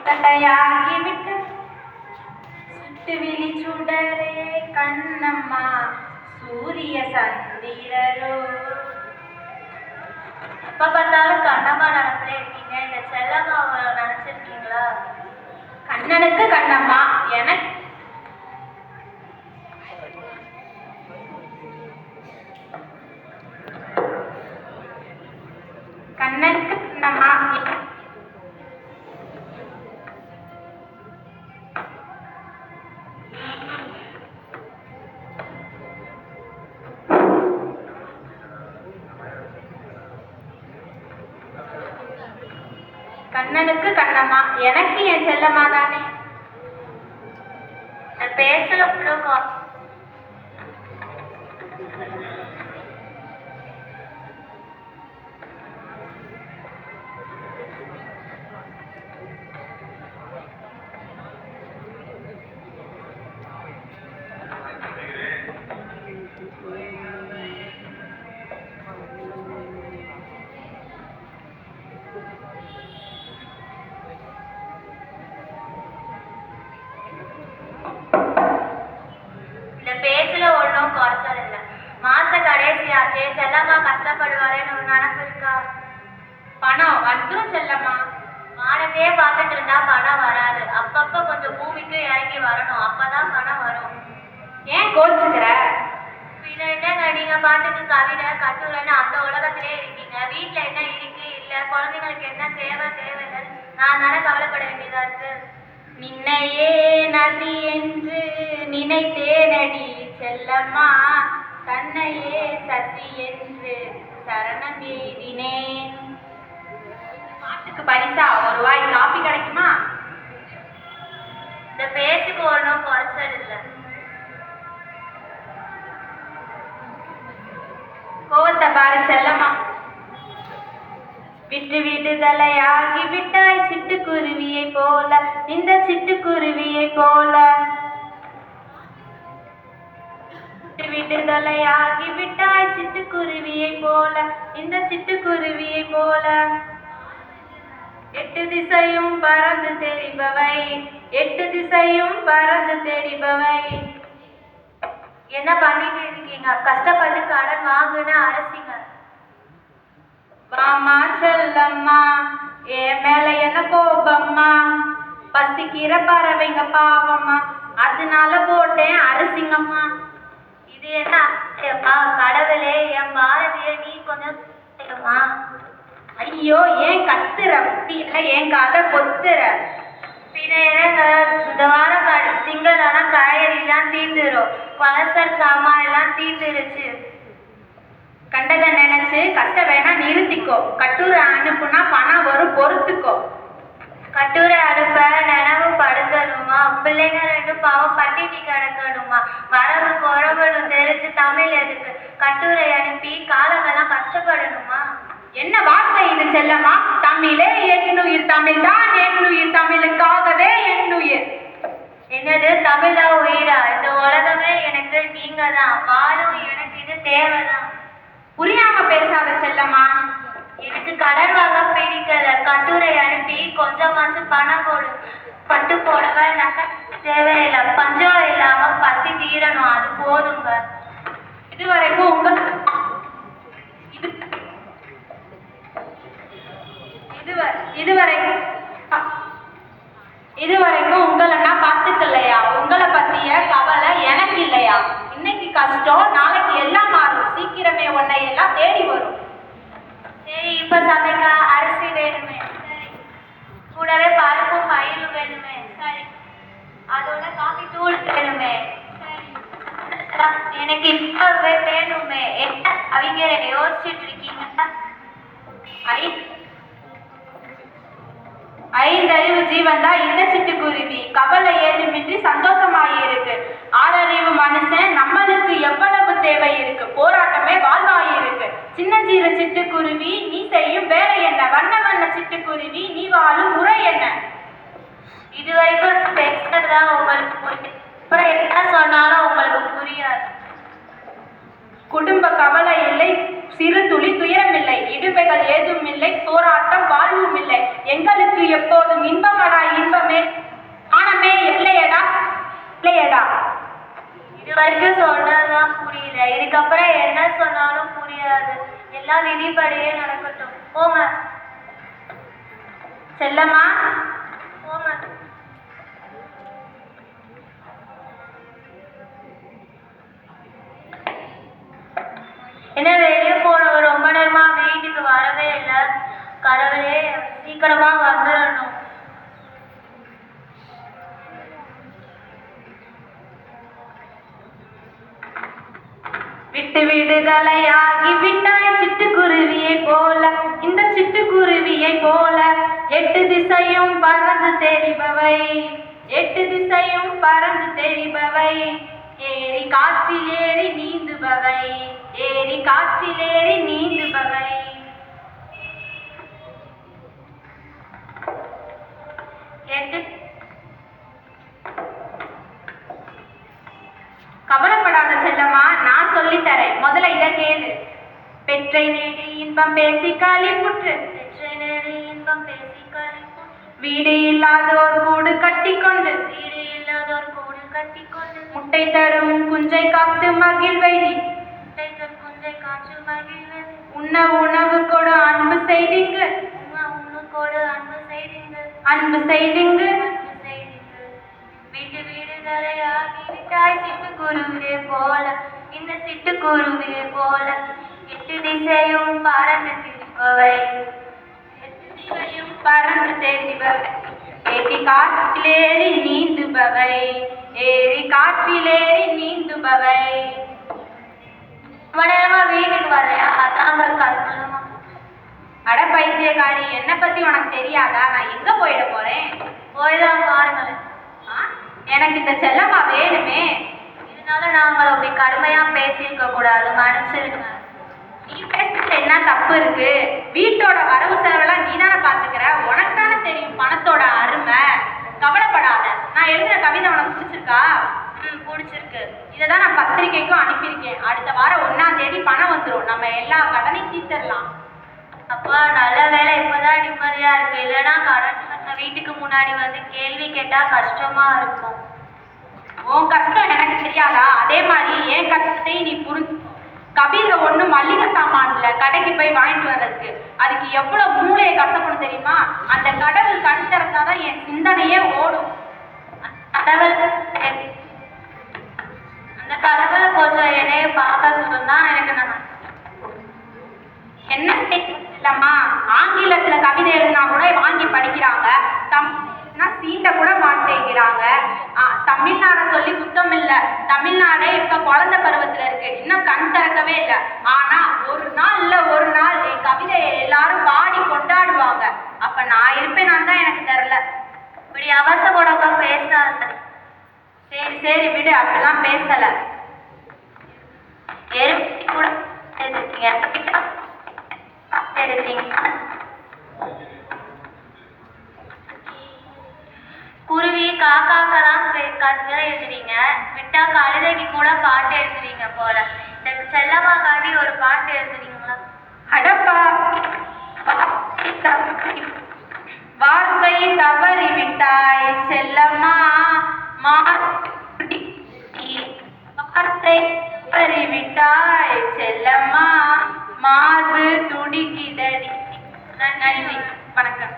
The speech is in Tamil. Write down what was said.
தட்டையாகிவிட்டு சுட்டுவிழி சுடரே கண்ணம்மா சூரிய சந்திரரோ. எப்ப பார்த்தாலும் கண்ணம்மா நினைப்பிலே இருக்கீங்க. இந்த செல்லம்மாவை நினைச்சிருக்கீங்களா? கண்ணனுக்கு கண்ணம்மா, எனக்கு கண்ணனுக்கு கண்ணம்மா. கண்ணனுக்கு கண்ணம்மா, எனக்கு என் செல்லம்மா தானே. பேசல குறைச்சல் இல்லை. மாச கடைசியாச்சே, செல்லம்மா கஷ்டப்படுவாரேன்னு ஒரு நினைப்பு இருக்கா? பணம் வந்துடும் செல்லம்மா. வானத்தையே பார்த்துட்டு இருந்தா பணம் வராது. அப்பப்ப கொஞ்சம் பூமிக்கு இறங்கி வரணும், அப்பதான் பணம் வரும். ஏன் கோச்சுக்கிற? பின்ன என்னங்க, நீங்க பாட்டுக்கு கவிதை கட்டுரைன்னு அந்த உலகத்திலே இருக்கீங்க. வீட்டுல என்ன இருக்கு இல்ல, குழந்தைங்களுக்கு என்ன தேவை தேவையில்லை, நான் தானே கவலைப்பட வேண்டியதா இருக்கு. நின்னையே நதி என்று நினைத்தேனடி செல்லம்மா, தன்னையே சசி என்று சரணம் எய்தினேன். பாட்டுக்கு பரிசா ஒரு வாய் காப்பி கிடைக்குமா? இந்த பேச்சுக்கு ஒன்றும் குறைச்சல் இல்லை. கோவத்தை பாரு செல்லம்மா. விட்டு விடுதலையாகி விட்டாய் சிட்டுக்குருவியை போல, இந்த சிட்டுக்குருவியை போல. விடுதலையாகி விட்டாய் சிட்டுக்குருவியை போல, இந்த சிட்டுக்குருவியை போல. எட்டு திசையும் பறந்து தெரிபவை, எட்டு திசையும் பறந்து தெரிபவை. என்ன பண்ணிட்டு இருக்கீங்க? கஷ்டப்பட்டு கடன் வாங்குன அரசிங்க. வாமா செல்லம்மா, என் மேல என்ன கோபம்மா? பசிக்கிற பறவைங்க பாவம்மா, அதனால போட்டேன் அரசிங்கம்மா. இது என்ன கடவுளே, என் பாரதிய நீ கொஞ்சம். ஐயோ, ஏன் கத்துற? புத்தியில என் கதை பொத்துற. பின்ன என்னங்க, இந்த வாரம் திங்கள் ஆனா காய்கறிலாம் தீர்ந்துடும், பலசர் சாமான் எல்லாம் தீர்ந்துருச்சு. கண்டதை நினைச்சு கஷ்ட வேணா நிறுத்திக்கோ. கட்டுரை அனுப்புனா பணம் வரும், பொறுத்துக்கோ. கட்டுரை அனுப்ப நினைவு படுத்தணுமா? பிள்ளைங்க ரெண்டு பாவம் பட்டினி கிடக்கணுமா? வரவு குறவனு தெரிஞ்சு தமிழ் எதுக்கு? கட்டுரை அனுப்பி காலங்கள்லாம் கஷ்டப்படணுமா? என்ன வார்த்தை இது செல்லம்மா? தமிழே என்னுயிர், தமிழ் தான் என்னுயிர், தமிழுக்காகவே என்னுயிர். என்னது தமிழா உயிரா? இந்த உலகமே எனக்கு நீங்க தான், வாழும் எனக்கு இது தேவைதான். புரியாம பேசாத செல்லம்மா. எனக்கு கடன் வாங்க பிடிக்கல. கட்டுரை அனுப்பி கொஞ்சமாச்சும் பணம் போடு. பட்டு போடவ நகை தேவையில்லை, பஞ்சம் இல்லாம பசி தீரணும், அது போதுங்க. இதுவரைக்கும் இதுவரைக்கும் உங்களை நான் பார்த்துக்கலையா? உங்களை பத்திய கவலை எனக்கு இல்லையா? இன்னைக்கு கஷ்டம், நாளைக்கு எல்லாம் மாறும். சீக்கிரமே உன்னை எல்லாம் தேடி வரும். சரி, இப்ப சமைக்க அரிசி வேணுமே, சரி. கூடவே பருப்பும் பயிரும் வேணுமே, சரி. அதோட காஃபி தூள் வேணுமே, சரி. எனக்கு இப்பவே வேணுமே. என்ன அவங்க யோசிச்சுட்டு இருக்கீங்க? ஐந்தறிவு ஜீவன் தான் இந்த சிட்டுக்குருவி. கவலை ஏதுமின்றி சந்தோஷமாயிருக்கு. ஆறறிவு மனுஷன் நம்மளுக்கு எவ்வளவு தேவை இருக்கு. போராட்டமே வாழ்வாயிருக்கு. சின்னஞ்சீர சிட்டுக்குருவி நீ செய்யும் வேலை என்ன? வண்ண வண்ண சிட்டுக்குருவி நீ வாழும் முறை என்ன? இதுவரைக்கும் பேசுறதுதான் உங்களுக்கு புரியும். அப்புறம் என்ன சொன்னாலும் உங்களுக்கு புரியாது. குடும்ப கவலை இல்லை, சிறு துளி துயரமில்லை, இடுவைகள் ஏதும் இல்லை, போராட்டம் வாழ்வும் இல்லை. எங்களுக்கு எப்போதும் இன்பமடா இன்பமே, ஆனமே இல்லையடா இல்லையடா. இது வரைக்கும் சொன்னதுதான் புரியல, இதுக்கப்புறம் என்ன சொன்னாலும் புரியாது. எல்லாம் விதிப்படியே நடக்கட்டும். போங்க செல்லம்மா, போங்க. என்ன வெளியே போனவர் ரொம்ப நேரமா வீட்டுக்கு வரவே இல்லை. கடவுளே, சீக்கிரமா வந்துடணும். விட்டு விடுதலையாகி விட்டாய் சிட்டுக்குருவியை போல, இந்த சிட்டுக்குருவியை போல 8 திசையும் பறந்து தெரிபவை, 8 திசையும் பறந்து தெரிபவை, ஏறி காற்றில் ஏறி நீந்துபவை, ஏறி காற்றில் ஏறி நீந்துபவை. கவலைப்படாத செல்லம்மா, நான் சொல்லித்தரேன். முதல்ல இதை கேளு. பெற்றை நேடி இன்பம் பேசி களிப்புற்று, பெற்றை நேடி இன்பம் பேசி களிப்புற்று, வீடு இல்லாதோர் கூடு கட்டிக்கொண்டு, வீடு இல்லாதோர் கூடு கட்டிக்கொண்டு, முட்டை தரும் குஞ்சை காத்து மகிழ்வைதி, முட்டை தரும் குஞ்சை காற்று மகிழ்வது, உண்ண உணவு கொடு அன்பு செய்திங்கு, உண்ண கொடு அன்பு செய்திங்கு, அன்பு செய்திங்கு, அன்பு செய்திங்கு. வீட்டு வீடுகளையாகி விட்டாய் சிட்டுக்குருவியை போல, இந்த சிட்டுக்குருவியை போல 8 திசையும் பறந்து திரிபவை, 8 திசையும் பறந்து தெரிபவை, ஏறி காற்றிலேறி நீந்துபவை, ஏறி காற்றிலேறி நீந்துபவை. ரொம்ப நேரமா வீட்டுக்கு வரலையா? அதான் கஷ்டமா. அட பைத்தியக்காரி, என்னை பத்தி உனக்கு தெரியாதா? நான் எங்க போயிட போறேன்? போய்தான் பாருங்களேன். எனக்கு இந்த செல்லம்மா வேணுமே. இதனால நாங்கள் அப்படி கடுமையா பேசியிருக்க கூடாது, மன்னிச்சிருங்க. நீ பேசுறது என்ன தப்பு இருக்கு? வீட்டோட வரவு செலவெல்லாம் நீ தானே பாத்துக்கிற, உனக்கு தானே தெரியும் பணத்தோட அருமை. கவலைப்படாத. நான் எழுதுற கவிதை உனக்கு பிடிச்சிருக்கா? பிடிச்சிருக்கு. இதை தான் நான் பத்திரிக்கைக்கும் அனுப்பியிருக்கேன். அடுத்த வாரம் 1ஆம் தேதி பணம் வந்துடும், நம்ம எல்லா கடனையும் தீர்த்திடலாம். அப்பா நல்ல வேலை, இப்பதான் நிம்மதியா இருக்கு. இல்லைன்னா கடன் வீட்டுக்கு முன்னாடி வந்து கேள்வி கேட்டா கஷ்டமா இருக்கும். உன் கஷ்டம் எனக்கு தெரியாதா? அதே மாதிரி என் கஷ்டத்தையும் நீ புரிஞ்சு. கவிதை ஒண்ணு மல்லிகை சாமான்ல கடைக்கு போய் வாங்கிட்டு வர்றதுக்கு அதுக்கு எவ்வளவு மூளையை கஷ்டப்படும் தெரியுமா? அந்த கடவுள் கண் திறந்தாதான் என் சிந்தனையே ஓடும். அந்த கடவுளை கொஞ்சம் என்னைய பார்க்க சொல்லுன்னா எனக்கு என்ன இல்லம்மா, ஆங்கிலத்துல கவிதை எழுதினா கூட வாங்கி படிக்கிறாங்க, தமிழ்னா சீண்ட கூட மாட்டேங்கிறாங்க. தமிழ்நாடை சொல்லி குத்தம் இல்ல, தமிழ்நாடே இப்ப குழந்தை பருவத்துல இருக்கு, இன்னும் கண் திறக்கவே இல்லை. ஆனா ஒரு நாள் இல்ல ஒரு நாள் என் கவிதையை எல்லாரும் பாடி கொண்டாடுவாங்க. அப்ப நான் இருப்பேனான்னு தான் எனக்கு தெரியல. இப்படி அவசரப்படாம பேசாத. சரி சரி விடு, அப்படிலாம் பேசல. கூட குருவி காக்காக்கெல்லாம் கவிதை எழுதுறீங்க, விட்டா கழுதைக்கு கூட பாட்டு எழுதுவீங்க போல. இந்த செல்லம்மா காட்டி ஒரு பாட்டு எழுதுறீங்களா? அடப்பா, வார்த்தை தவறி விட்டாய் செல்லம்மா, வார்த்தை தவறி விட்டாய் செல்லம்மா, மார்பு துடிக்கிதடி. நன்றி, வணக்கம்.